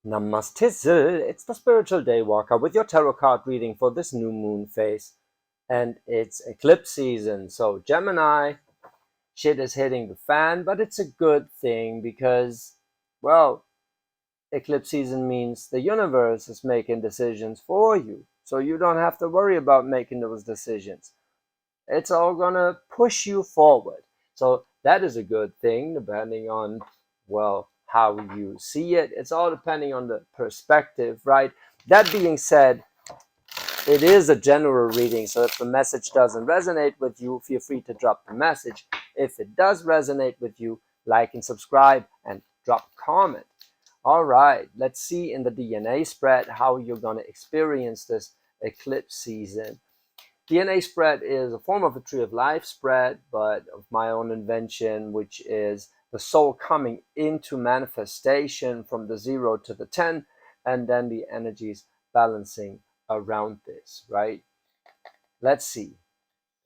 Namaste, it's the Spiritual Daywalker with your tarot card reading for this new moon phase. And it's eclipse season, so Gemini, shit is hitting the fan, but it's a good thing because, well, eclipse season means the universe is making decisions for you. So you don't have to worry about making those decisions. It's all gonna push you forward. So that is a good thing, depending on, well, how you see it. It's all depending on the perspective, right? That being said, it is a general reading, so if the message doesn't resonate with you, feel free to drop the message. If it does resonate with you, like and subscribe and drop a comment. All right, let's see in the DNA spread how you're going to experience this eclipse season. DNA spread is a form of a tree of life spread, but of my own invention, which is the soul coming into manifestation from the 0 to the 10, and then the energies balancing around this, right? Let's see.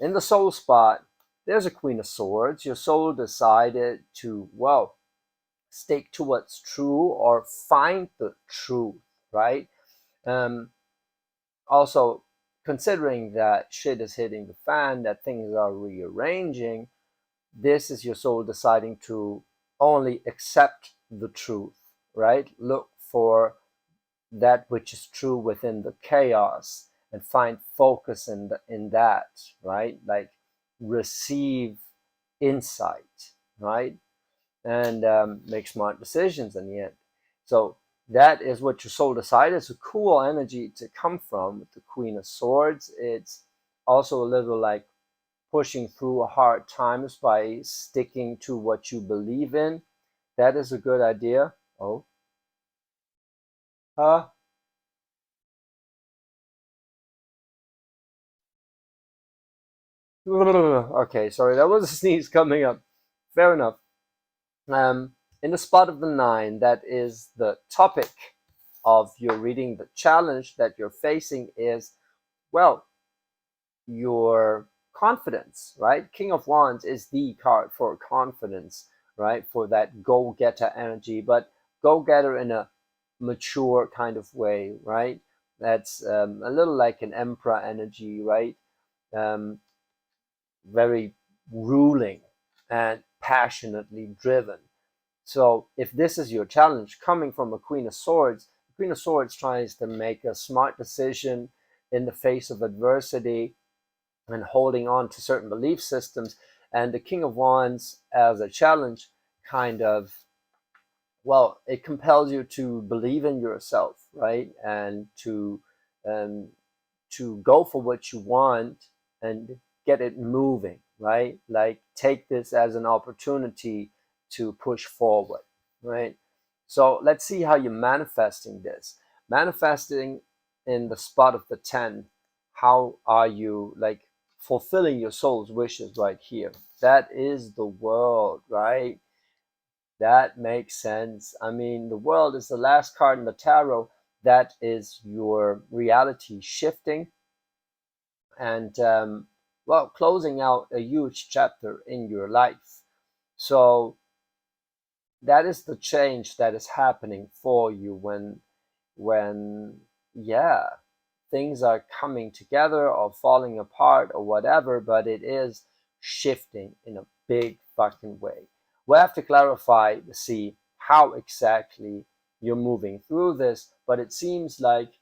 In the soul spot, there's a Queen of Swords. Your soul decided to, well, stick to what's true or find the truth, right? Um, Also, considering that shit is hitting the fan, that things are rearranging, this is your soul deciding to only accept the truth, right? Look for that which is true within the chaos and find focus in that, right? Like receive insight, right? And make smart decisions in the end. So that is what your soul decided. It's a cool energy to come from with the Queen of Swords. It's also a little like pushing through hard times by sticking to what you believe in. That is a good idea. Oh, huh? Okay, sorry, that was a sneeze coming up. Fair enough. Um, in the spot of the 9, that is the topic of your reading. The challenge that you're facing is, well, your confidence, right? King of Wands is the card for confidence, right? For that go-getter energy, but go-getter in a mature kind of way, right? That's a little like an emperor energy, right? Um, Very ruling and passionately driven. So if this is your challenge coming from a Queen of Swords, the Queen of Swords tries to make a smart decision in the face of adversity and holding on to certain belief systems. And the King of Wands as a challenge kind of, well, it compels you to believe in yourself, right? And um, to go for what you want and get it moving, right? Like take this as an opportunity to push forward, right? So let's see how you're manifesting this. Manifesting in the spot of the 10, how are you like fulfilling your soul's wishes right here? That is the world, right? That makes sense. I mean, the world is the last card in the tarot. That is your reality shifting and, well, closing out a huge chapter in your life. So that is the change that is happening for you when yeah, things are coming together or falling apart or whatever, but it is shifting in a big fucking way. We'll have to clarify to see how exactly you're moving through this, but it seems like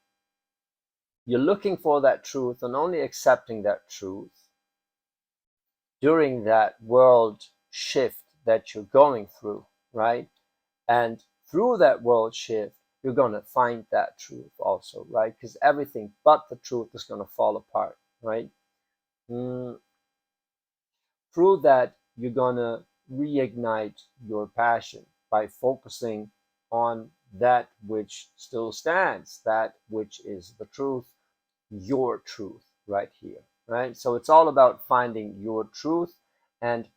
you're looking for that truth and only accepting that truth during that world shift that you're going through, right? And through that world shift, you're going to find that truth also, right? Because everything but the truth is going to fall apart, right? Mm, Through that, you're going to reignite your passion by focusing on that which still stands, that which is the truth, your truth right here, right? So it's all about finding your truth. And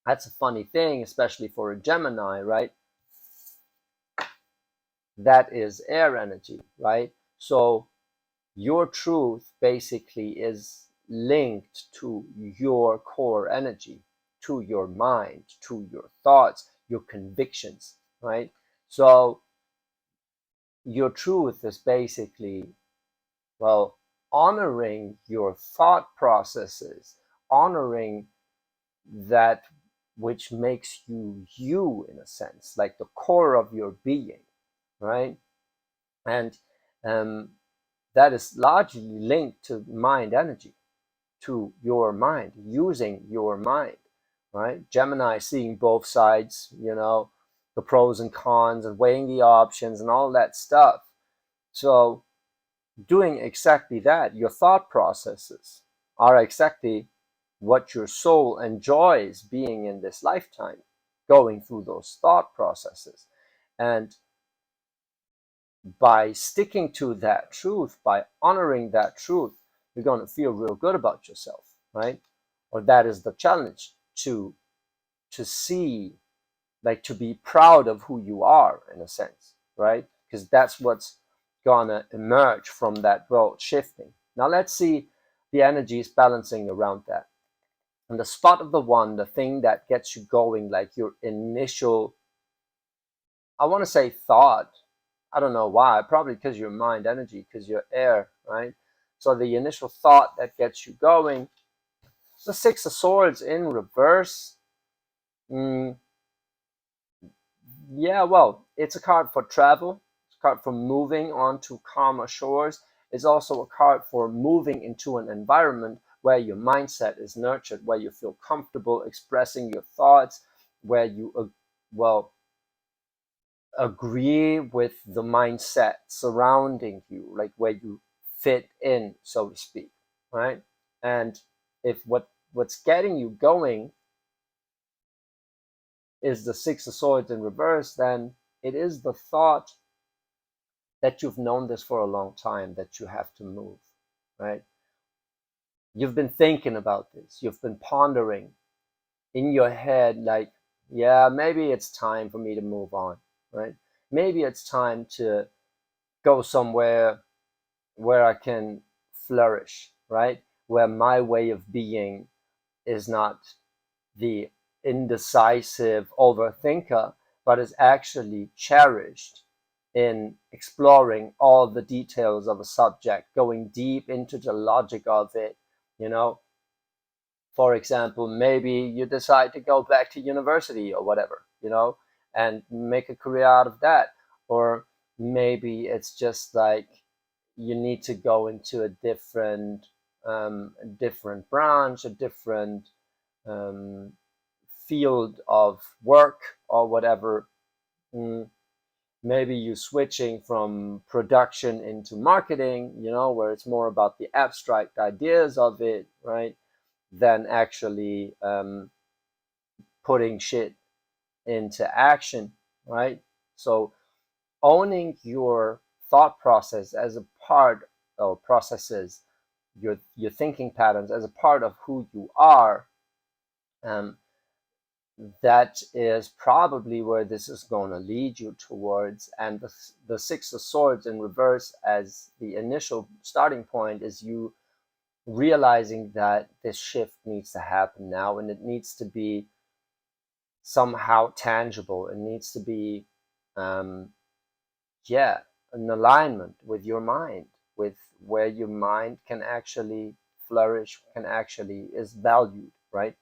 that's a funny thing, especially for a Gemini, right? That is air energy, right? So your truth basically is linked to your core energy, to your mind, to your thoughts, your convictions, right? So your truth is basically, well, honoring your thought processes, honoring that which makes you you, in a sense, like the core of your being, right? And um, that is largely linked to mind energy, to your mind, using your mind, right? Gemini seeing both sides, the pros and cons and weighing the options and all that stuff. So doing exactly that, your thought processes are exactly what your soul enjoys being in this lifetime, going through those thought processes. And by sticking to that truth, by honoring that truth, you're going to feel real good about yourself, right? Or that is the challenge, to see, like, to be proud of who you are, in a sense, right? Because that's what's gonna emerge from that world shifting. Now let's see the energies balancing around that. And the spot of the one, the thing that gets you going, like your initial, I want to say thought. I don't know why, probably because your mind energy, because you're air, right? So the initial thought that gets you going, the Six of Swords in reverse. Mm, yeah, well, it's a card for travel. It's a card for moving on to calmer shores. It's also a card for moving into an environment where your mindset is nurtured, where you feel comfortable expressing your thoughts, where you, well, agree with the mindset surrounding you, like where you fit in, so to speak, right? And if what's getting you going is the Six of Swords in reverse, then it is the thought that you've known this for a long time, that you have to move, right? You've been thinking about this, you've been pondering in your head, like, yeah, maybe it's time for me to move on, right? Maybe it's time to go somewhere where I can flourish, right? Where my way of being is not the indecisive overthinker, but is actually cherished in exploring all the details of a subject, going deep into the logic of it. You know, for example, maybe you decide to go back to university or whatever, and make a career out of that. Or maybe it's just like you need to go into a different branch, a different um, field of work or whatever. Mm, Maybe you switching from production into marketing, where it's more about the abstract ideas of it, right? Than actually putting shit into action, right? So owning your thought process as a part, or processes, your thinking patterns as a part of who you are, um, that is probably where this is going to lead you towards. And the Six of Swords in reverse as the initial starting point is you realizing that this shift needs to happen now, and it needs to be somehow tangible. It needs to be, um, yeah, an alignment with your mind, with where your mind can actually flourish, can actually is valued, right?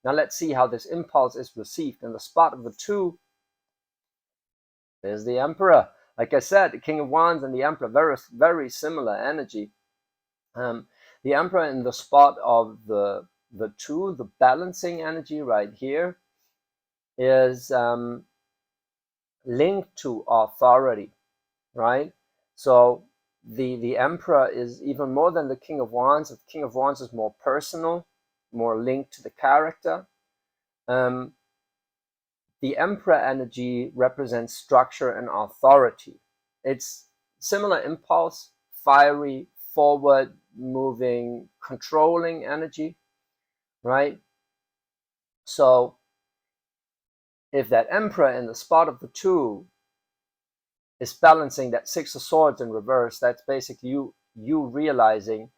Now let's see how this impulse is received. In the spot of the two, there's the Emperor. Like I said, the King of Wands and the Emperor, very, very similar energy. Um, the Emperor in the spot of the two, the balancing energy right here, is linked to authority, right? So the Emperor is even more than the King of Wands. The King of Wands is more personal, more linked to the character. Um, the Emperor energy represents structure and authority. It's similar impulse, fiery, forward moving, controlling energy, right? So if that Emperor in the spot of the two is balancing that Six of Swords in reverse, that's basically you realizing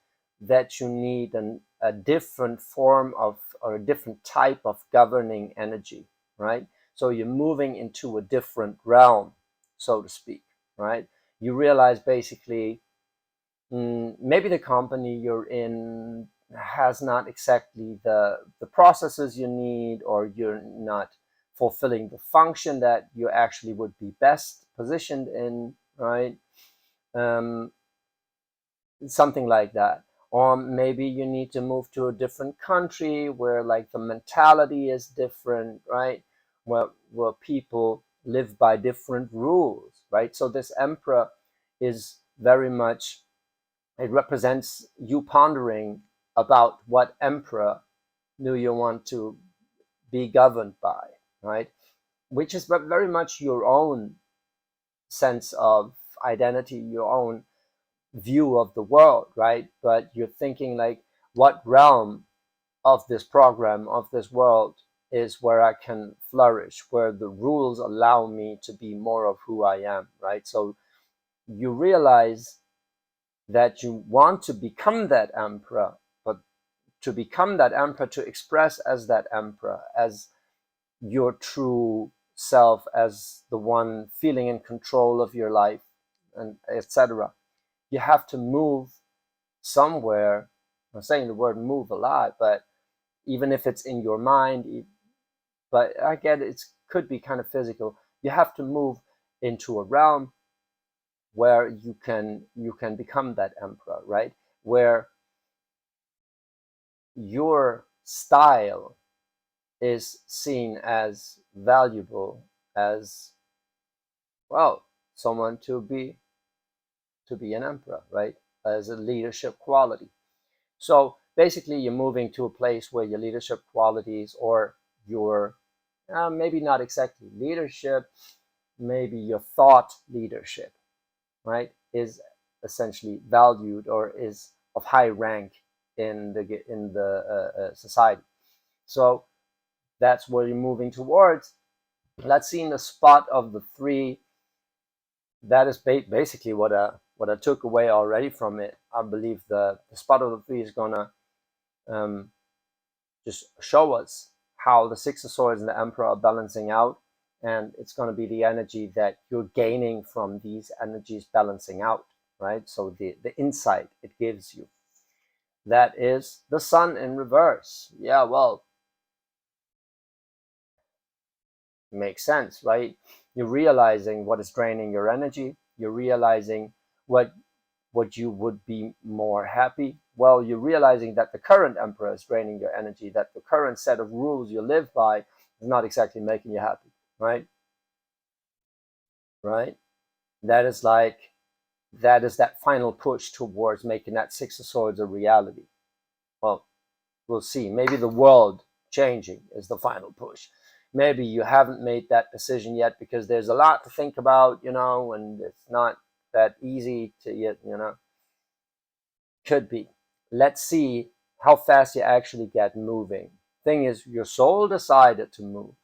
that you need a different form of, or a different type of governing energy, right? So you're moving into a different realm, so to speak, right? you realize basically maybe the company you're in has not exactly the processes you need, or you're not fulfilling the function that you actually would be best positioned in, right? um, Something like that. Or maybe you need to move to a different country where like the mentality is different, right? Where people live by different rules, right? So this emperor is very much, it represents you pondering about what emperor do you want to be governed by, right? Which is very much your own sense of identity, your own view of the world, right? But you're thinking like, what realm of this program, of this world, is where I can flourish, where the rules allow me to be more of who I am, right? So you realize that you want to become that emperor, but to become that emperor, to express as that emperor, as your true self, as the one feeling in control of your life, and etc. You have to move somewhere. I'm saying the word move a lot, but even if it's in your mind, but I get it could be kind of physical. You have to move into a realm where you can become that emperor, right? Where your style is seen as valuable, as well, someone to be an emperor, right? As a leadership quality. So basically, you're moving to a place where your leadership qualities, or your maybe not exactly leadership, maybe your thought leadership, right, is essentially valued, or is of high rank in the society. So that's where you're moving towards. Let's see in the spot of the three. That is basically what I took away already from it. I believe the spot of the three is gonna um, just show us how the Six of Swords and the Emperor are balancing out, and it's going to be the energy that you're gaining from these energies balancing out, right? So the insight it gives you. That is the Sun in reverse. Yeah, well, makes sense, right? You're realizing what is draining your energy. You're realizing what you would be more happy. Well, you're realizing that the current emperor is draining your energy, that the current set of rules you live by is not exactly making you happy, right? Right? That is like, that is that final push towards making that Six of Swords a reality. Well, we'll see. Maybe the world changing is the final push. Maybe you haven't made that decision yet because there's a lot to think about, and it's not that easy to yet, could be. Let's see how fast you actually get moving. Thing is, your soul decided to move.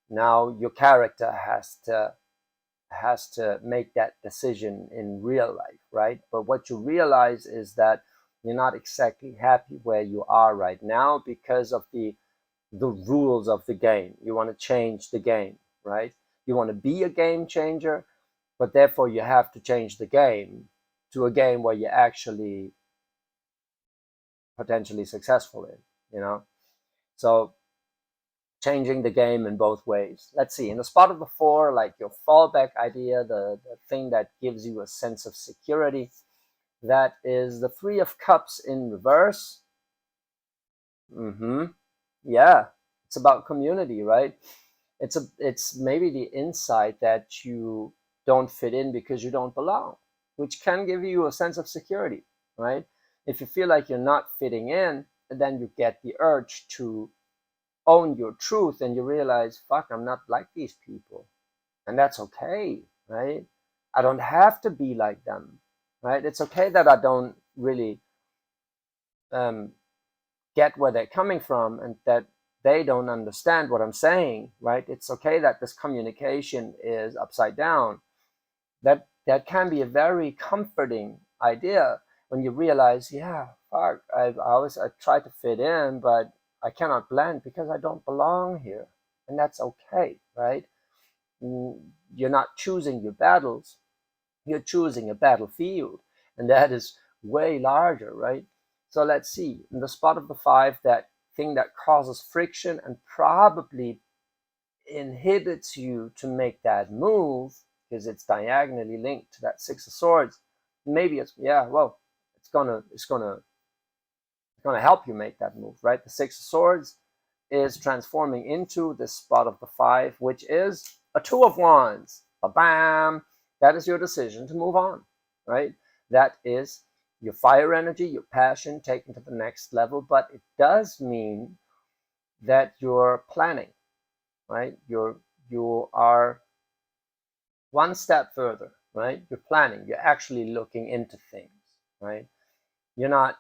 Now your character has to make that decision in real life, right? But what you realize is that you're not exactly happy where you are right now because of the rules of the game. You want to change the game, right? You want to be a game changer, but therefore you have to change the game to a game where you're actually potentially successful in. So changing the game in both ways. Let's see, in the spot of the four, like your fallback idea, the thing that gives you a sense of security, that is the Three of Cups in reverse. Yeah, it's about community, right? It's maybe the insight that you don't fit in because you don't belong, which can give you a sense of security, right? If you feel like you're not fitting in, then you get the urge to own your truth, and you realize, fuck, I'm not like these people, and that's okay, right? I don't have to be like them, right? It's okay that I don't really um, get where they're coming from, and that they don't understand what I'm saying, right? It's okay that this communication is upside down. That can be a very comforting idea when you realize, yeah, fuck, I try to fit in, but I cannot blend because I don't belong here, and that's okay, right? You're not choosing your battles, You're choosing a battlefield, and that is way larger, right? So let's see, in the spot of the 5, that thing that causes friction and probably inhibits you to make that move, because it's diagonally linked to that 6 of Swords. Maybe it's, yeah, well, it's gonna help you make that move, right? The 6 of Swords is transforming into this spot of the 5, which is a 2 of Wands. Ba-bam! That is your decision to move on, right? That is your fire energy, your passion taken to the next level, but it does mean that you're planning, right? You are one step further, right? You're planning, you're actually looking into things, right? You're not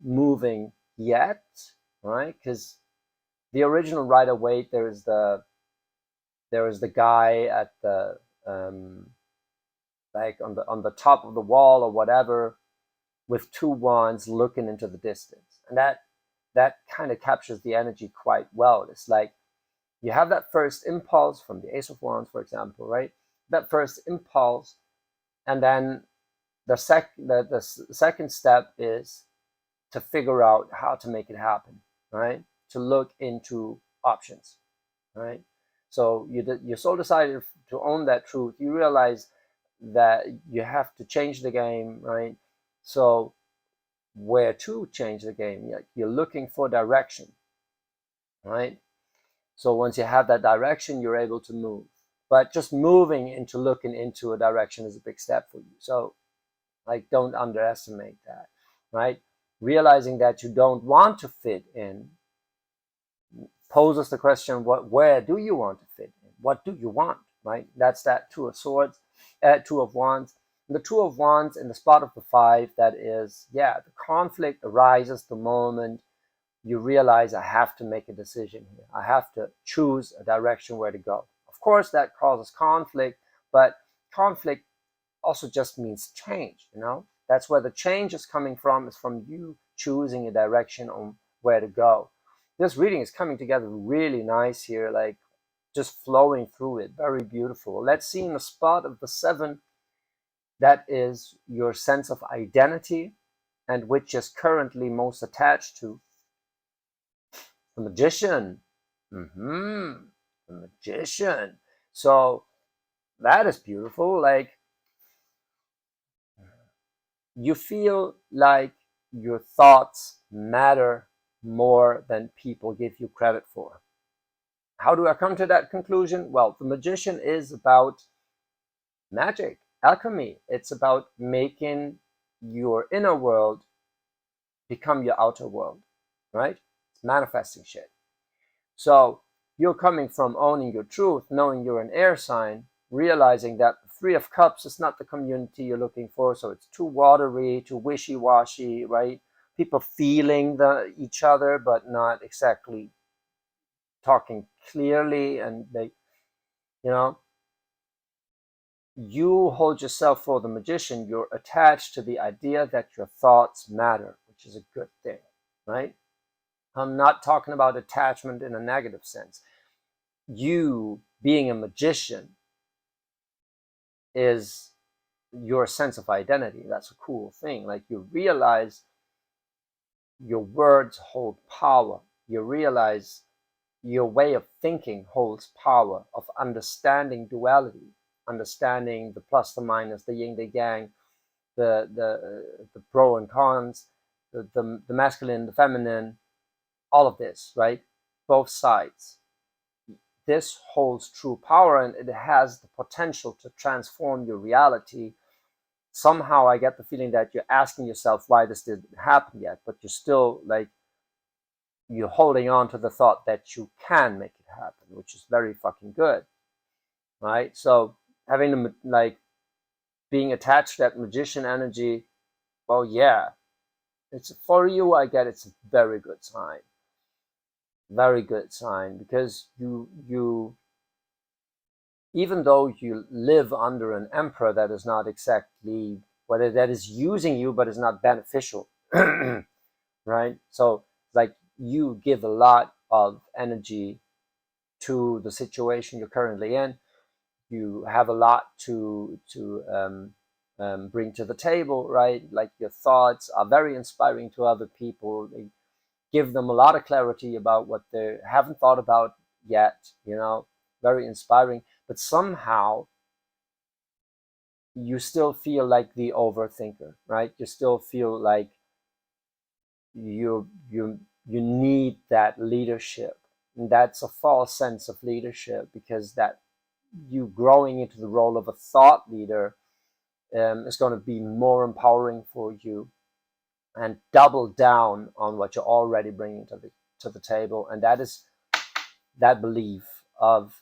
moving yet, right? Because the original Rider-Waite, there is the guy at the like on the top of the wall or whatever, with 2 wands looking into the distance, and that kind of captures the energy quite well. It's like you have that first impulse from the Ace of Wands, for example, right? That first impulse, and then the second step is to figure out how to make it happen, right? To look into options, right? So your soul decided to own that truth. You realize that you have to change the game, right? So where to change the game? You're looking for direction, right? So once you have that direction, you're able to move. But just moving into looking into a direction is a big step for you. So like, don't underestimate that, right? Realizing that you don't want to fit in poses the question, where do you want to fit in? What do you want, right? That's that 2 of Swords, 2 of Wands. And the 2 of Wands in the spot of the 5, that is, yeah, the conflict arises the moment you realize, I have to make a decision here. I have to choose a direction where to go. Of course, that causes conflict, but conflict also just means change, you know? That's where the change is coming from, is from you choosing a direction on where to go. This reading is coming together really nice here, like just flowing through it. Very beautiful. Let's see in the spot of the 7, that is your sense of identity, and which is currently most attached to the Magician. The Magician. So that is beautiful. Like, you feel like your thoughts matter more than people give you credit for. How do I come to that conclusion? Well, the Magician is about magic, alchemy. It's about making your inner world become your outer world, right? It's manifesting shit. So you're coming from owning your truth, knowing you're an air sign, realizing that the 3 of Cups is not the community you're looking for. So it's too watery, too wishy-washy, right? People feeling each other, but not exactly talking clearly. And they, you know, you hold yourself for the Magician. You're attached to the idea that your thoughts matter, which is a good thing, right? I'm not talking about attachment in a negative sense. You being a magician is your sense of identity. That's a cool thing. Like, you realize your words hold power. You realize your way of thinking holds power, of understanding duality, understanding the plus, the minus, the yin, the yang, the pro and cons, the masculine, the feminine, all of this, right? Both sides. This holds true power, and it has the potential to transform your reality. Somehow I get the feeling that you're asking yourself why this didn't happen yet, but you're still like, you're holding on to the thought that you can make it happen, which is very fucking good, right? So having the, like, being attached to that Magician energy, well, yeah, it's for you. I get it's a very good sign, very good sign, because you even though you live under an emperor that is not exactly, whether that is using you but is not beneficial, right? So like, you give a lot of energy to the situation you're currently in. You have a lot to bring to the table, right? Like your thoughts are very inspiring to other people. They give them a lot of clarity about what they haven't thought about yet, very inspiring. But somehow you still feel like the overthinker, right? You still feel like you need that leadership. And that's a false sense of leadership, because that you growing into the role of a thought leader is going to be more empowering for you, and double down on what you're already bringing to the table. And that is that belief of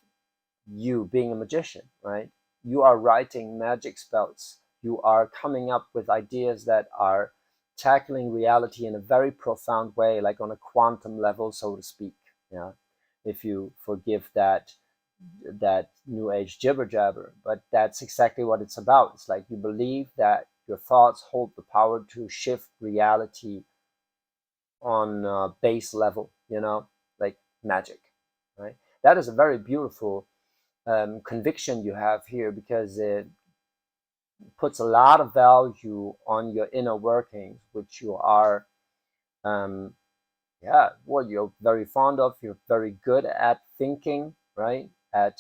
you being a magician, right? You are writing magic spells. You are coming up with ideas that are tackling reality in a very profound way, like on a quantum level, so to speak. Yeah, if you forgive that new age jibber jabber, but that's exactly what it's about. It's like you believe that your thoughts hold the power to shift reality on a base level, like magic, right? That is a very beautiful conviction you have here, because it puts a lot of value on your inner workings, which you are, what you're very fond of. You're very good at thinking, right? At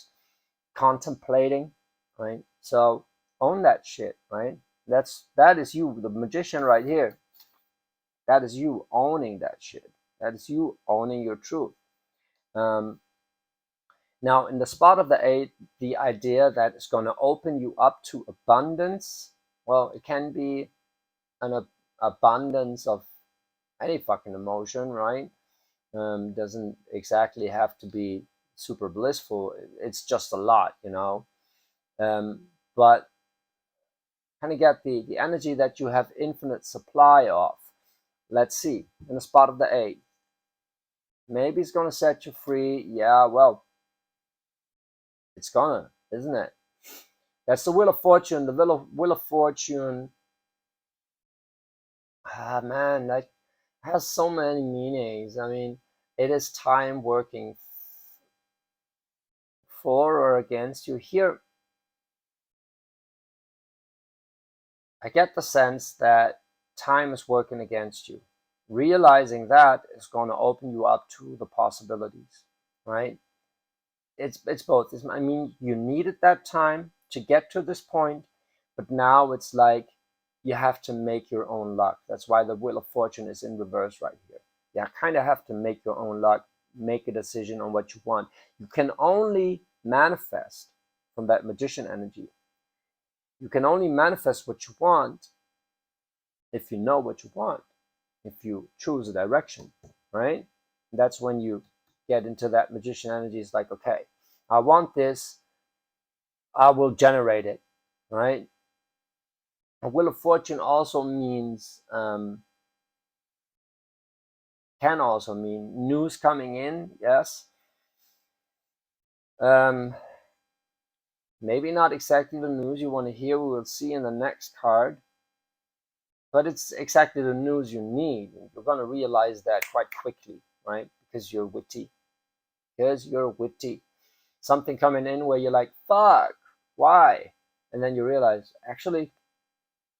contemplating, right? So own that shit, right? That is you, the magician right here. That is you owning that shit. That is you owning your truth. Um, Now, in the spot of the 8, the idea that is going to open you up to abundance, well, it can be an abundance of any fucking emotion, right? Doesn't exactly have to be super blissful. It's just a lot, but kind of get the energy that you have infinite supply of. Let's see, in the spot of the 8, maybe it's going to set you free. Yeah, well, it's gonna, isn't it? That's the Wheel of Fortune. The Wheel of Fortune, man, that has so many meanings. I mean, it is time working for or against you. Here, I get the sense that time is working against you. Realizing that is going to open you up to the possibilities, right? It's both. I mean, you needed that time to get to this point, but now it's like you have to make your own luck. That's why the Wheel of Fortune is in reverse right here. You kind of have to make your own luck, make a decision on what you want. You can only manifest from that magician energy. You can only manifest what you want if you know what you want, if you choose a direction, right? That's when you get into that magician energy. It's like, okay, I want this, I will generate it, right? A Wheel of Fortune also means, can also mean news coming in, yes. Maybe not exactly the news you want to hear, we will see in the next card, but it's exactly the news you need. You're going to realize that quite quickly, right? Because you're witty. Because you're witty. Something coming in where you're like, fuck, why? And then you realize, actually,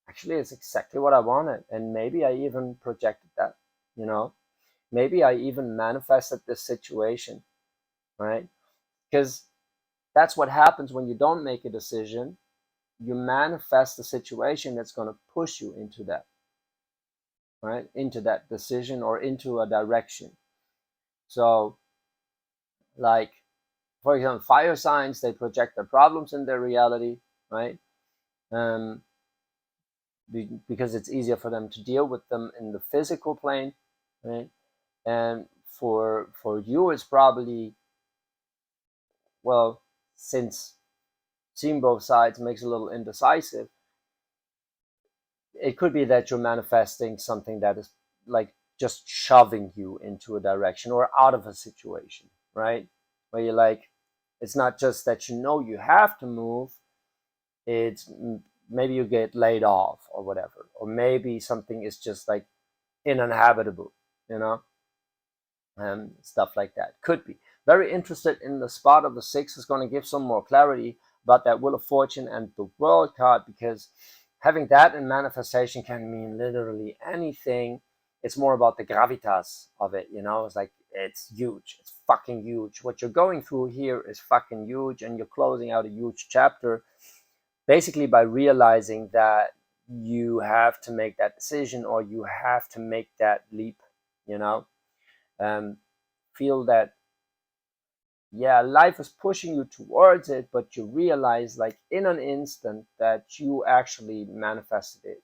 it's exactly what I wanted. And maybe I even projected that, maybe I even manifested this situation, right? Because that's what happens when you don't make a decision. You manifest a situation that's going to push you into that, right? Into that decision or into a direction. So, like, for example, fire signs, they project their problems in their reality, right? Because it's easier for them to deal with them in the physical plane, right? And for you, it's probably, well, since seeing both sides makes it a little indecisive, it could be that you're manifesting something that is like just shoving you into a direction or out of a situation, right? Where you're like, it's not just that you have to move, it's maybe you get laid off or whatever, or maybe something is just like uninhabitable, stuff like that. Could be. Very interested in the spot of the 6 is going to give some more clarity about that Wheel of Fortune and the World card, because having that in manifestation can mean literally anything. It's more about the gravitas of it, you know. It's like, it's huge, it's fucking huge. What you're going through here is fucking huge, and you're closing out a huge chapter basically by realizing that you have to make that decision, or you have to make that leap, you know. Feel that, yeah, life is pushing you towards it, but you realize like in an instant that you actually manifested it,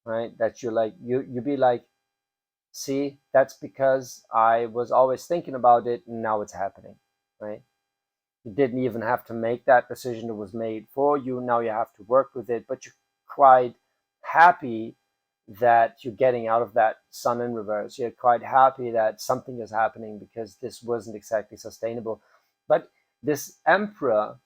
right? That you're like, you be like, see, that's because I was always thinking about it, and now it's happening, right? You didn't even have to make that decision, it was made for you. Now you have to work with it, but you're quite happy that you're getting out of that sun in reverse. You're quite happy that something is happening, because this wasn't exactly sustainable. But this emperor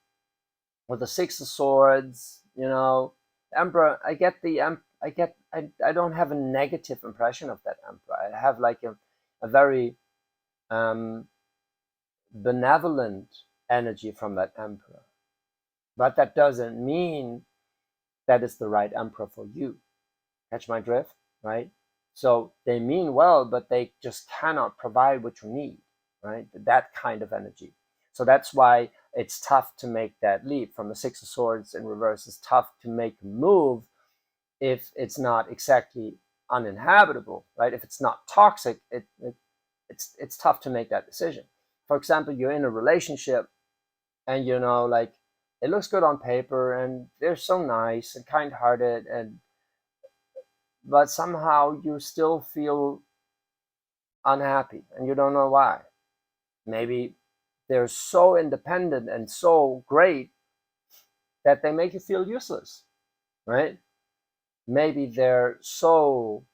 with the Six of Swords, you know, emperor, I get the I don't have a negative impression of that emperor. I have like a very um, benevolent energy from that emperor. But that doesn't mean that it's the right emperor for you. Catch my drift, right? So they mean well, but they just cannot provide what you need, right? That kind of energy. So that's why it's tough to make that leap from the Six of Swords in reverse. It's tough to make a move if it's not exactly uninhabitable, right? If it's not toxic, it's tough to make that decision. For example, you're in a relationship, and you know, like, it looks good on paper, and they're so nice and kind-hearted, and but somehow you still feel unhappy, and you don't know why. Maybe they're so independent and so great that they make you feel useless, right? Maybe they're so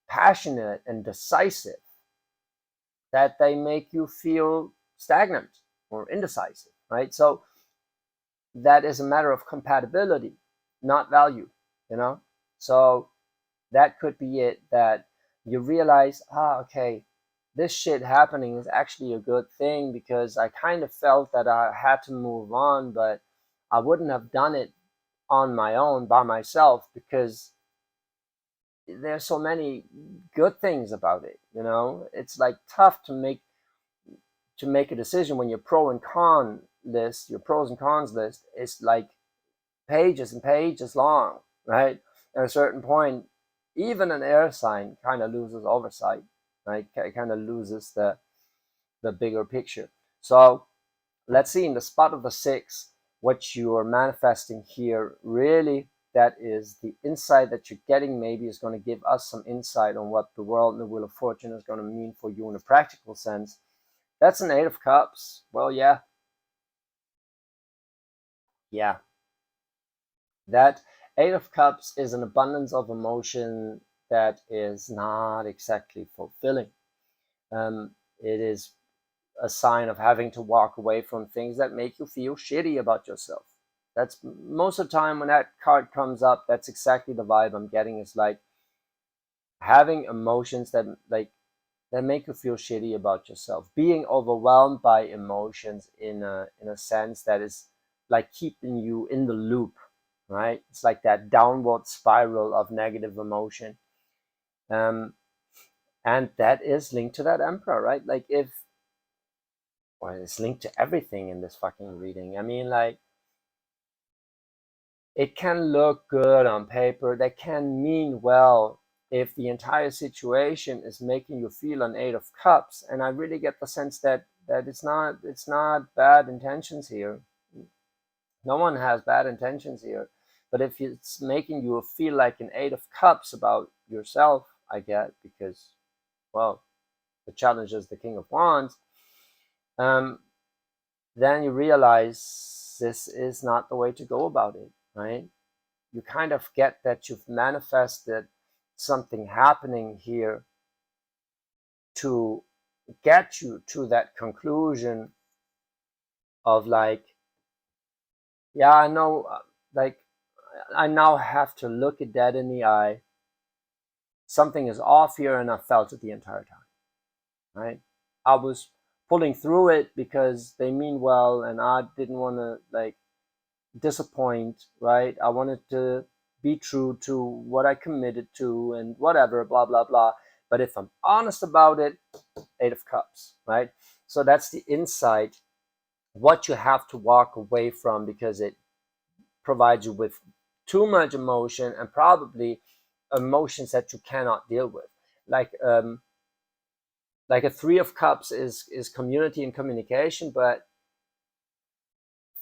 passionate and decisive that they make you feel stagnant or indecisive, right? So that is a matter of compatibility, not value, you know? So that could be it, that you realize, okay, this shit happening is actually a good thing, because I kind of felt that I had to move on, but I wouldn't have done it on my own by myself, because there's so many good things about it, you know. It's like tough to make a decision when your pro and con list, your pros and cons list is like pages and pages long, right? At a certain point, even an air sign kind of loses oversight, right? Kind of loses the bigger picture. So let's see, in the spot of the six, what you are manifesting here, really, that is the insight that you're getting, maybe is going to give us some insight on what the world and the Wheel of Fortune is going to mean for you in a practical sense. That's an Eight of Cups. Well, yeah. That Eight of Cups is an abundance of emotion that is not exactly fulfilling. It is a sign of having to walk away from things that make you feel shitty about yourself. That's most of the time when that card comes up, that's exactly the vibe I'm getting. Is like having emotions that make you feel shitty about yourself, being overwhelmed by emotions in a sense that is like keeping you in the loop, right? It's like that downward spiral of negative emotion. Um, and that is linked to that emperor, right? Like, if, well, it's linked to everything in this fucking reading. I mean, like, it can look good on paper, that can mean well if the entire situation is making you feel an Eight of Cups. And I really get the sense that it's not bad intentions here. No one has bad intentions here. But if it's making you feel like an Eight of Cups about yourself, I get, because, well, the challenge is the King of Wands, then you realize this is not the way to go about it, right? You kind of get that you've manifested something happening here to get you to that conclusion of like, yeah, I know, like, I now have to look at that in the eye. Something is off here, and I felt it the entire time, right? I was pulling through it because they mean well, and I didn't want to like disappoint, right? I wanted to be true to what I committed to and whatever, blah, blah, blah. But if I'm honest about it, 8 of Cups, right? So that's the insight, what you have to walk away from, because it provides you with too much emotion and probably emotions that you cannot deal with. Like a 3 of Cups is community and communication, but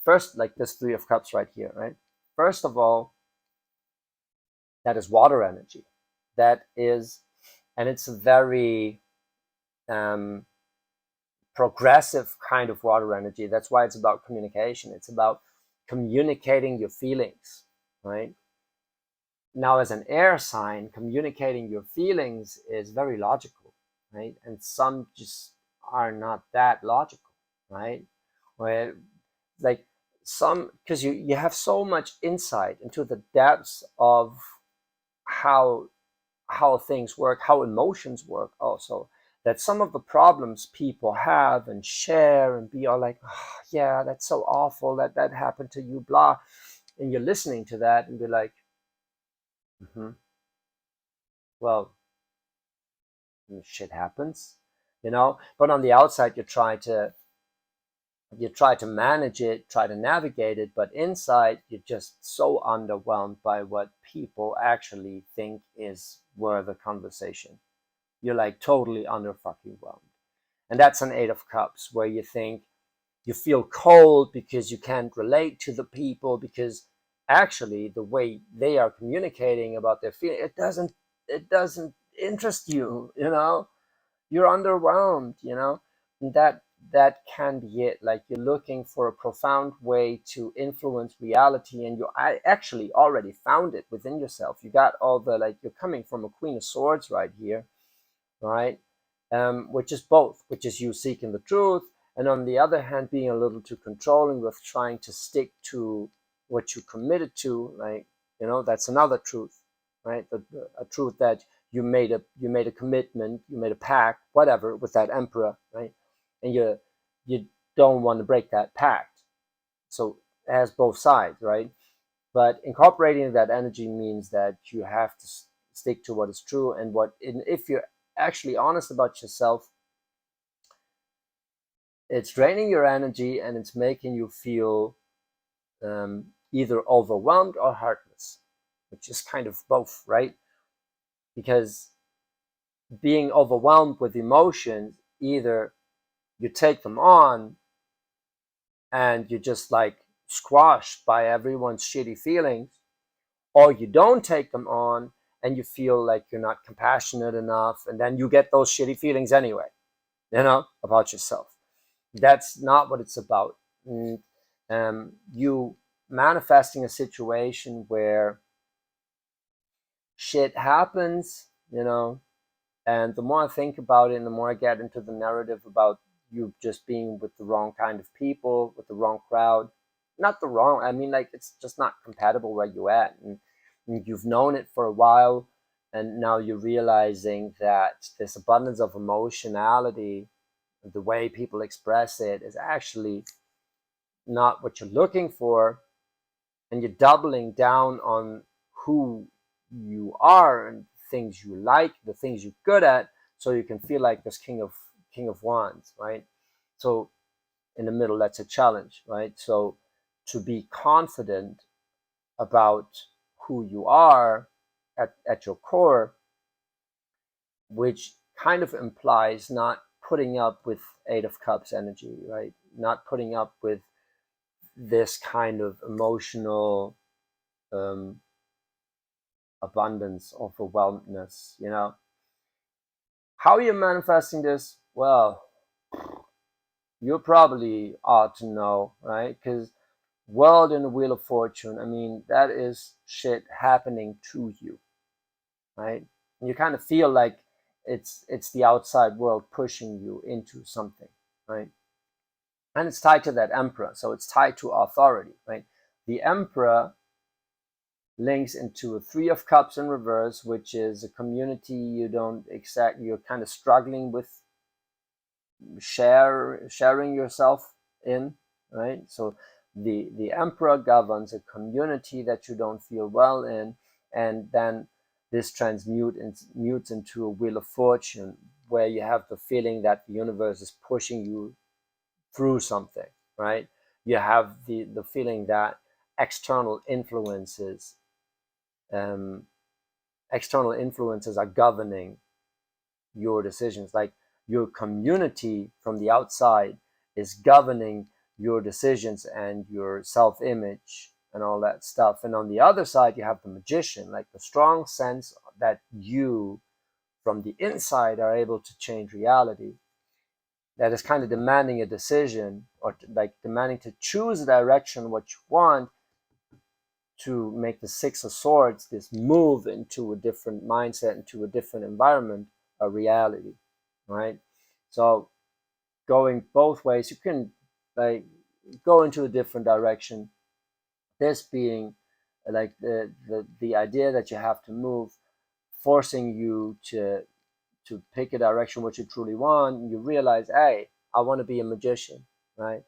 first, like this 3 of Cups right here, right? First of all, that is water energy. That is, and it's a very progressive kind of water energy. That's why it's about communication. It's about communicating your feelings, right? Now, as an air sign, communicating your feelings is very logical, right? And some just are not that logical, right? Where, like, some, because you have so much insight into the depths of how things work, how emotions work also, that some of the problems people have and share and be all like, oh, yeah, that's so awful that happened to you, blah. And you're listening to that and be like, well, shit happens, but on the outside you try to manage it, try to navigate it, but inside you're just so underwhelmed by what people actually think is worth a conversation. You're like totally under fucking whelmed. And that's an 8 of Cups, where you think you feel cold because you can't relate to the people, because actually the way they are communicating about their feeling, it doesn't interest you. You're underwhelmed. And that can be it. Like, you're looking for a profound way to influence reality, and I actually already found it within yourself. You got all the, like, you're coming from a Queen of Swords right here, right? Which is both, which is you seeking the truth, and on the other hand, being a little too controlling with trying to stick to what you committed to. Like, that's another truth, right? A truth that you made a commitment, you made a pact, whatever, with that emperor, right? And you don't want to break that pact. So it has both sides, right? But incorporating that energy means that you have to stick to what is true, and if you're actually honest about yourself, it's draining your energy and it's making you feel either overwhelmed or heartless, which is kind of both, right? Because being overwhelmed with emotions, either you take them on and you're just like squashed by everyone's shitty feelings, or you don't take them on and you feel like you're not compassionate enough, and then you get those shitty feelings anyway, about yourself. That's not what it's about. You manifesting a situation where shit happens, and the more I think about it and the more I get into the narrative about you just being with the wrong kind of people, with the wrong crowd, not the wrong, I mean, like, it's just not compatible where you're at. And you've known it for a while, and now you're realizing that this abundance of emotionality, the way people express it, is actually not what you're looking for. And you're doubling down on who you are and things you like, the things you're good at, so you can feel like this king of wands, right? So in the middle, that's a challenge, right? So to be confident about who you are at your core, which kind of implies not putting up with 8 of Cups energy, right? Not putting up with this kind of emotional abundance, overwhelmedness. How you're manifesting this? Well, you probably ought to know, right? Because world in the Wheel of Fortune, I mean, that is shit happening to you, right? And you kind of feel like it's the outside world pushing you into something, right? And it's tied to that emperor, so it's tied to authority, right? The emperor links into a 3 of Cups in reverse, which is a community you're kind of struggling with sharing yourself in, right? So the emperor governs a community that you don't feel well in, and then this transmutes into a wheel of fortune, where you have the feeling that the universe is pushing you through something, right? You have the feeling that external influences um, external influences are governing your decisions. Like your community from the outside is governing your decisions and your self-image and all that stuff. And on the other side, you have the magician, like the strong sense that you from the inside are able to change reality, that is kind of demanding a decision, or like demanding to choose a direction what you want, to make the Six of Swords, this move into a different mindset, into a different environment, a reality, right? So going both ways, you can like go into a different direction. This being like the idea that you have to move, forcing you to pick a direction what you truly want. You realize, hey, I want to be a magician, right?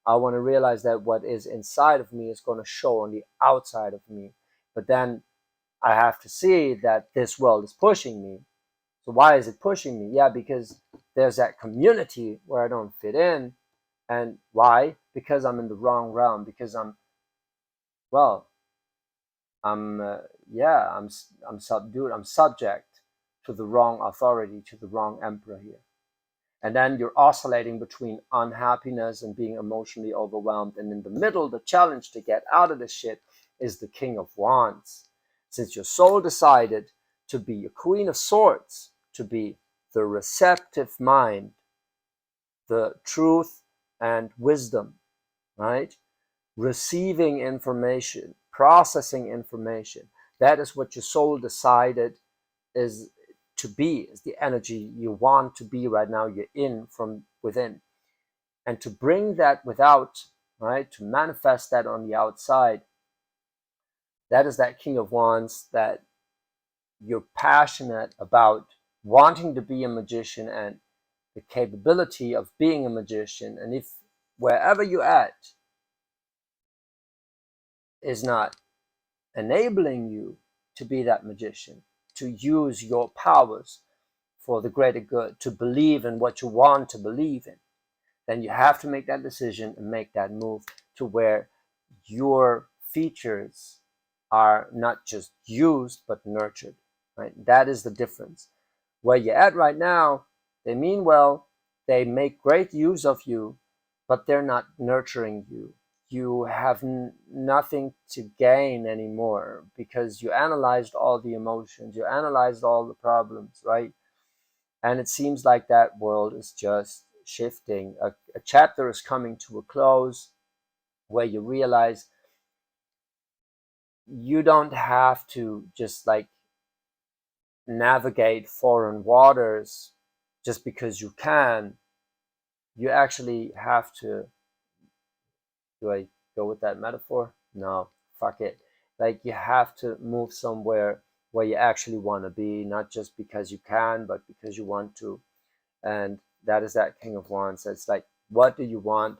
I want to realize that what is inside of me is going to show on the outside of me. But then I have to see that this world is pushing me. So why is it pushing me? Yeah, because there's that community where I don't fit in. And why? Because I'm in the wrong realm. Because well, I'm yeah, I'm subdued. I'm subject to the wrong authority, to the wrong emperor here. And then you're oscillating between unhappiness and being emotionally overwhelmed. And in the middle, the challenge to get out of this shit is the King of Wands. Since your soul decided to be a Queen of Swords, to be the receptive mind, the truth and wisdom, right? Receiving information, processing information. That is what your soul decided is to be, is the energy you want to be right now. You're in from within. And to bring that without, right, to manifest that on the outside, that is that King of Wands, that you're passionate about wanting to be a magician and the capability of being a magician. And if wherever you're at is not enabling you to be that magician, to use your powers for the greater good, to believe in what you want to believe in, then you have to make that decision and make that move to where your features are not just used but nurtured, right? That is the difference. Where you're at right now, they mean well, they make great use of you, but they're not nurturing you. You have nothing to gain anymore because you analyzed all the emotions, you analyzed all the problems, right? And it seems like that world is just shifting. A chapter is coming to a close where you realize you don't have to just like navigate foreign waters just because you can. You actually have to. Do I go with that metaphor? No, fuck it. Like you have to move somewhere where you actually want to be, not just because you can, but because you want to. And that is that King of Wands. It's like, what do you want?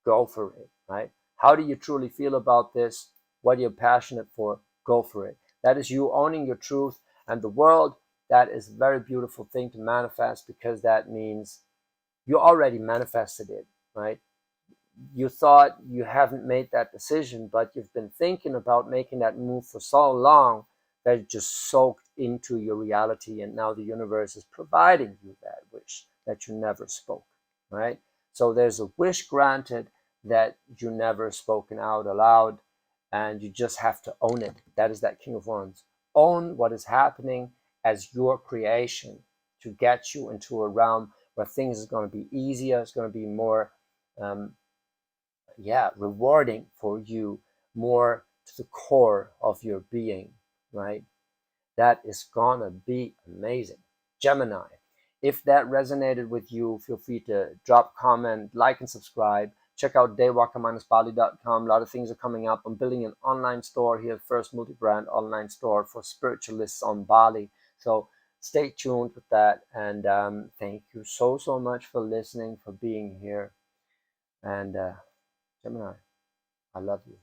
Go for it, right? How do you truly feel about this? What you're passionate for? Go for it. That is you owning your truth. And the world, that is a very beautiful thing to manifest, because that means you already manifested it, right? You thought you haven't made that decision, but you've been thinking about making that move for so long that it just soaked into your reality, and now the universe is providing you that wish that you never spoke, right? So there's a wish granted that you never spoken out aloud, and you just have to own it. That is that King of Wands. Own what is happening as your creation to get you into a realm where things is going to be easier, it's going to be more rewarding for you, more to the core of your being, right? That is gonna be amazing. Gemini, if that resonated with you, feel free to drop, comment, like, and subscribe. Check out daywalker-bali.com. A lot of things are coming up. I'm building an online store here, first multi-brand online store for spiritualists on Bali. So stay tuned with that. And thank you so much for listening, for being here. And Gemini, I love you.